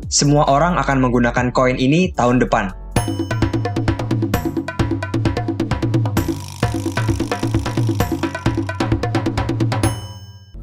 semua orang akan menggunakan koin ini tahun depan.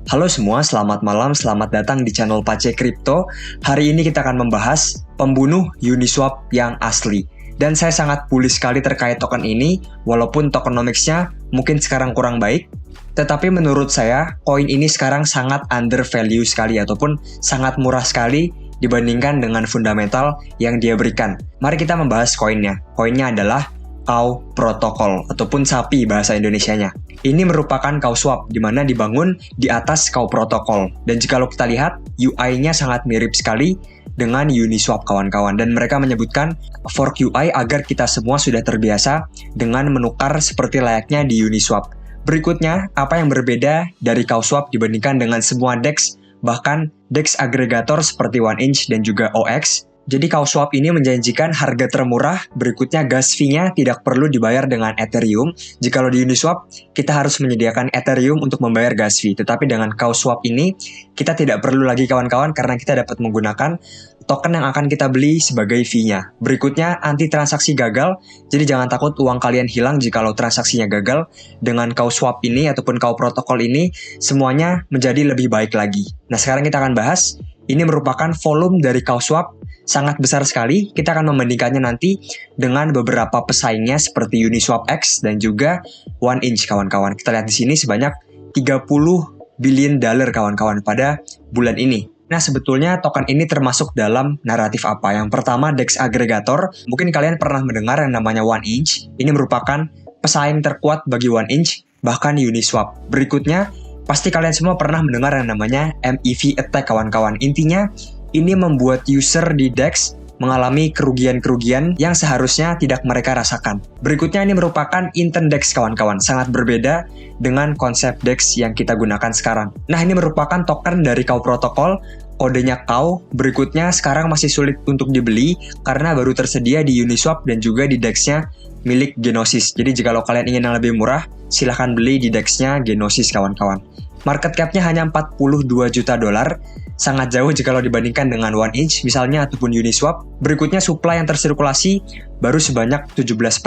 Halo semua, selamat malam, selamat datang di channel Pace Crypto. Hari ini kita akan membahas pembunuh Uniswap yang asli. Dan saya sangat bullish sekali terkait token ini, walaupun tokenomics-nya mungkin sekarang kurang baik. Tetapi menurut saya, koin ini sekarang sangat undervalue sekali ataupun sangat murah sekali dibandingkan dengan fundamental yang dia berikan. Mari kita membahas koinnya. Koinnya adalah Cow Protocol ataupun SAPI bahasa Indonesianya. Ini merupakan CowSwap di mana dibangun di atas Cow Protocol. Dan jika kita lihat, UI-nya sangat mirip sekali dengan Uniswap kawan-kawan. Dan mereka menyebutkan fork UI agar kita semua sudah terbiasa dengan menukar seperti layaknya di Uniswap. Berikutnya, apa yang berbeda dari CowSwap dibandingkan dengan semua DEX, bahkan DEX agregator seperti 1inch dan juga OX. Jadi CowSwap ini menjanjikan harga termurah, berikutnya gas fee-nya tidak perlu dibayar dengan Ethereum. Jika di Uniswap, kita harus menyediakan Ethereum untuk membayar gas fee. Tetapi dengan CowSwap ini, kita tidak perlu lagi kawan-kawan karena kita dapat menggunakan token yang akan kita beli sebagai fee-nya. Berikutnya, anti transaksi gagal. Jadi jangan takut uang kalian hilang jika transaksinya gagal. Dengan CowSwap ini ataupun Cow Protocol ini, semuanya menjadi lebih baik lagi. Nah, sekarang kita akan bahas. Ini merupakan volume dari CowSwap sangat besar sekali. Kita akan membandingkannya nanti dengan beberapa pesaingnya seperti Uniswap X dan juga 1inch kawan-kawan. Kita lihat di sini sebanyak $30 billion kawan-kawan pada bulan ini. Nah, sebetulnya token ini termasuk dalam naratif apa? Yang pertama, DEX agregator. Mungkin kalian pernah mendengar yang namanya 1inch. Ini merupakan pesaing terkuat bagi 1inch, bahkan Uniswap. Berikutnya, pasti kalian semua pernah mendengar yang namanya MEV attack kawan-kawan. Intinya, ini membuat user di DEX mengalami kerugian-kerugian yang seharusnya tidak mereka rasakan. Berikutnya ini merupakan intent DEX kawan-kawan, sangat berbeda dengan konsep DEX yang kita gunakan sekarang. Nah, ini merupakan token dari Cow Protocol, kodenya Cow. Berikutnya sekarang masih sulit untuk dibeli karena baru tersedia di Uniswap dan juga di DEX-nya milik Genosis. Jadi jika kalian ingin yang lebih murah, silahkan beli di DEX-nya Genosis kawan-kawan. Market cap-nya hanya $42 juta, sangat jauh jika dibandingkan dengan 1inch misalnya ataupun Uniswap. Berikutnya supply yang tersirkulasi baru sebanyak 17%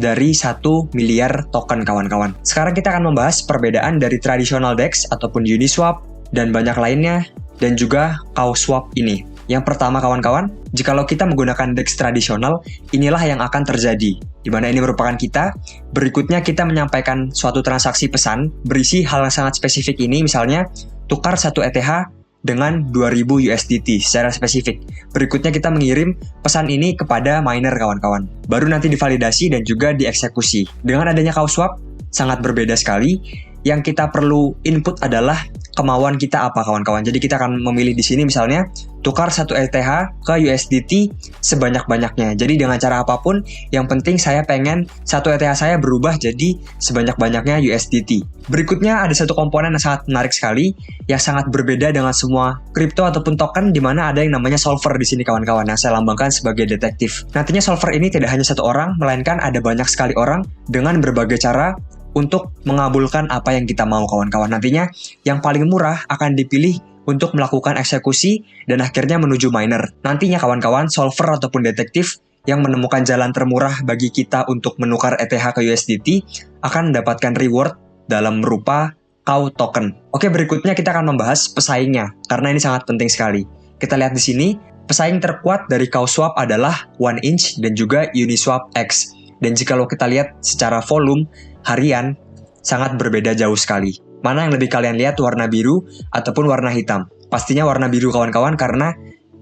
dari 1 miliar token kawan-kawan. Sekarang kita akan membahas perbedaan dari tradisional DEX ataupun Uniswap dan banyak lainnya dan juga CowSwap ini. Yang pertama kawan-kawan, jika kita menggunakan DEX tradisional, inilah yang akan terjadi. Di mana ini merupakan kita. Berikutnya kita menyampaikan suatu transaksi pesan berisi hal yang sangat spesifik ini, misalnya tukar 1 ETH dengan 2000 USDT secara spesifik. Berikutnya kita mengirim pesan ini kepada miner kawan-kawan. Baru nanti divalidasi dan juga dieksekusi. Dengan adanya CowSwap, sangat berbeda sekali. Yang kita perlu input adalah kemauan kita apa kawan-kawan. Jadi kita akan memilih di sini misalnya tukar 1 ETH ke USDT sebanyak-banyaknya. Jadi dengan cara apapun, yang penting saya pengen 1 ETH saya berubah jadi sebanyak-banyaknya USDT. Berikutnya ada satu komponen yang sangat menarik sekali, yang sangat berbeda dengan semua kripto ataupun token, di mana ada yang namanya solver di sini kawan-kawan, yang saya lambangkan sebagai detektif. Nantinya solver ini tidak hanya satu orang, melainkan ada banyak sekali orang dengan berbagai cara untuk mengabulkan apa yang kita mau kawan-kawan. Nantinya yang paling murah akan dipilih untuk melakukan eksekusi dan akhirnya menuju miner. Nantinya kawan-kawan, solver ataupun detektif yang menemukan jalan termurah bagi kita untuk menukar ETH ke USDT akan mendapatkan reward dalam berupa Cow token. Oke, berikutnya kita akan membahas pesaingnya karena ini sangat penting sekali. Kita lihat di sini, pesaing terkuat dari CowSwap adalah 1inch dan juga Uniswap X. Dan jika kita lihat secara volume harian, sangat berbeda jauh sekali. Mana yang lebih kalian lihat, warna biru ataupun warna hitam? Pastinya warna biru kawan-kawan karena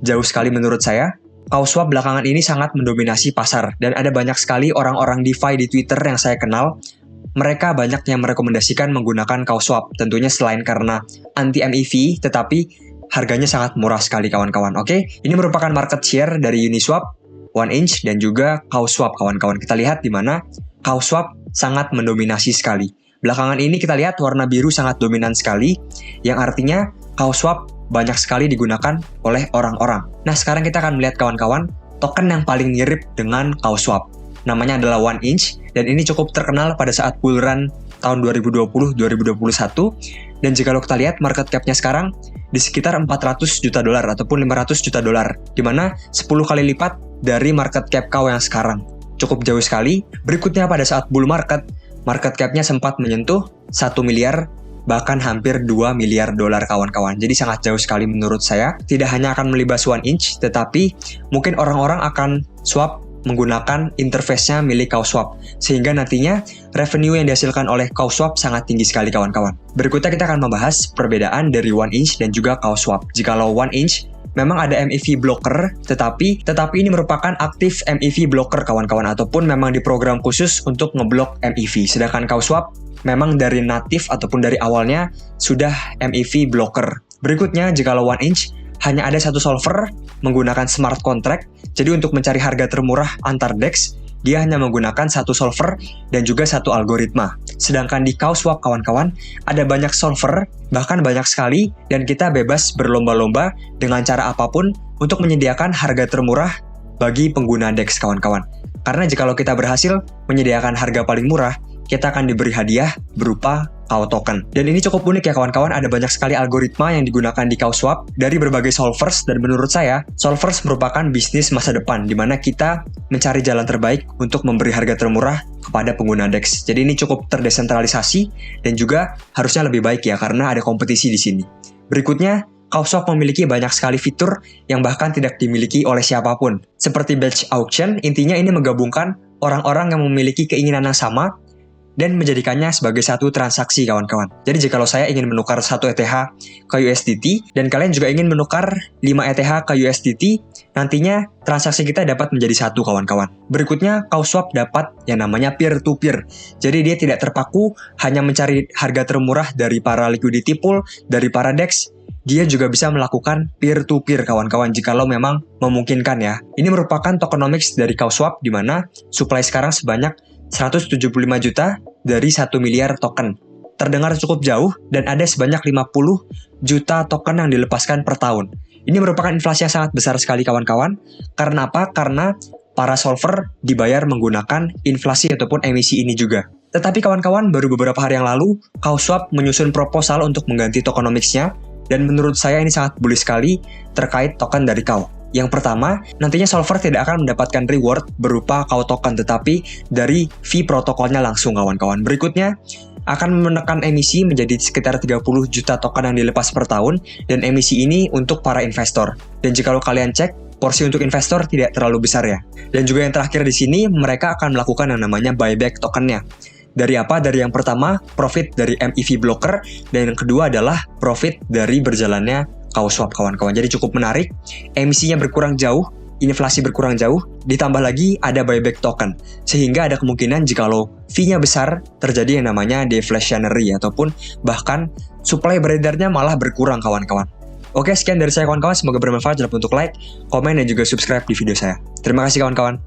jauh sekali menurut saya. CowSwap belakangan ini sangat mendominasi pasar dan ada banyak sekali orang-orang DeFi di Twitter yang saya kenal. Mereka banyak yang merekomendasikan menggunakan CowSwap. Tentunya selain karena anti MEV, tetapi harganya sangat murah sekali kawan-kawan. Oke, ini merupakan market share dari Uniswap, 1inch dan juga CowSwap kawan-kawan. Kita lihat di mana CowSwap sangat mendominasi sekali. Belakangan ini kita lihat warna biru sangat dominan sekali, yang artinya CowSwap banyak sekali digunakan oleh orang-orang. Nah, sekarang kita akan melihat kawan-kawan token yang paling mirip dengan CowSwap. Namanya adalah 1inch, dan ini cukup terkenal pada saat bull run tahun 2020-2021, Dan jika kita lihat market cap-nya sekarang di sekitar 400 juta dolar ataupun 500 juta dolar, di mana 10 kali lipat dari market cap KAO yang sekarang. Cukup jauh sekali. Berikutnya pada saat bull market cap-nya sempat menyentuh 1 miliar bahkan hampir 2 miliar dolar kawan-kawan. Jadi sangat jauh sekali menurut saya. Tidak hanya akan melibas one inch, tetapi mungkin orang-orang akan swap menggunakan interface-nya milik KaoSwap. Sehingga nantinya revenue yang dihasilkan oleh KaoSwap sangat tinggi sekali kawan-kawan. Berikutnya kita akan membahas perbedaan dari one inch dan juga KaoSwap. Jikalau one inch memang ada MEV blocker, tetapi ini merupakan aktif MEV blocker kawan-kawan, ataupun memang diprogram khusus untuk ngeblok MEV. Sedangkan KaoSwap memang dari natif ataupun dari awalnya sudah MEV blocker. Berikutnya, jikalau one inch hanya ada satu solver menggunakan smart contract. Jadi untuk mencari harga termurah antar DEX, dia hanya menggunakan satu solver dan juga satu algoritma. Sedangkan di KaoSwap kawan-kawan, ada banyak solver, bahkan banyak sekali, dan kita bebas berlomba-lomba dengan cara apapun untuk menyediakan harga termurah bagi pengguna DEX kawan-kawan. Karena jika kita berhasil menyediakan harga paling murah, kita akan diberi hadiah berupa KAO token. Dan ini cukup unik ya kawan-kawan, ada banyak sekali algoritma yang digunakan di KaoSwap dari berbagai solvers, dan menurut saya, solvers merupakan bisnis masa depan, di mana kita mencari jalan terbaik untuk memberi harga termurah kepada pengguna DEX. Jadi ini cukup terdesentralisasi, dan juga harusnya lebih baik ya, karena ada kompetisi di sini. Berikutnya, KaoSwap memiliki banyak sekali fitur yang bahkan tidak dimiliki oleh siapapun. Seperti batch auction, intinya ini menggabungkan orang-orang yang memiliki keinginan yang sama, dan menjadikannya sebagai satu transaksi kawan-kawan. Jadi jika saya ingin menukar 1 ETH ke USDT, dan kalian juga ingin menukar 5 ETH ke USDT, nantinya transaksi kita dapat menjadi satu kawan-kawan. Berikutnya, KaoSwap dapat yang namanya peer-to-peer. Jadi dia tidak terpaku hanya mencari harga termurah dari para liquidity pool, dari para DEX. Dia juga bisa melakukan peer-to-peer kawan-kawan jikalau memang memungkinkan ya. Ini merupakan tokenomics dari KaoSwap, di mana supply sekarang sebanyak 175 juta dari 1 miliar token. Terdengar cukup jauh, dan ada sebanyak 50 juta token yang dilepaskan per tahun. Ini merupakan inflasi yang sangat besar sekali kawan-kawan. Karena apa? Karena para solver dibayar menggunakan inflasi ataupun emisi ini juga. Tetapi kawan-kawan, baru beberapa hari yang lalu, KaoSwap menyusun proposal untuk mengganti tokenomics-nya, dan menurut saya ini sangat bullish sekali terkait token dari KAO. Yang pertama, nantinya solver tidak akan mendapatkan reward berupa KAO token, tetapi dari fee protokolnya langsung kawan-kawan. Berikutnya, akan menekan emisi menjadi sekitar 30 juta token yang dilepas per tahun, dan emisi ini untuk para investor. Dan jika kalian cek, porsi untuk investor tidak terlalu besar ya. Dan juga yang terakhir di sini, mereka akan melakukan yang namanya buyback tokennya. Dari apa? Dari yang pertama, profit dari MEV blocker, dan yang kedua adalah profit dari berjalannya KaoSwap kawan-kawan. Jadi cukup menarik, emisinya berkurang jauh, inflasi berkurang jauh, ditambah lagi ada buyback token. Sehingga ada kemungkinan jikalau fee-nya besar, terjadi yang namanya deflationary, ataupun bahkan supply beredarnya malah berkurang kawan-kawan. Oke, sekian dari saya kawan-kawan, semoga bermanfaat. Jangan lupa untuk like, komen, dan juga subscribe di video saya. Terima kasih kawan-kawan.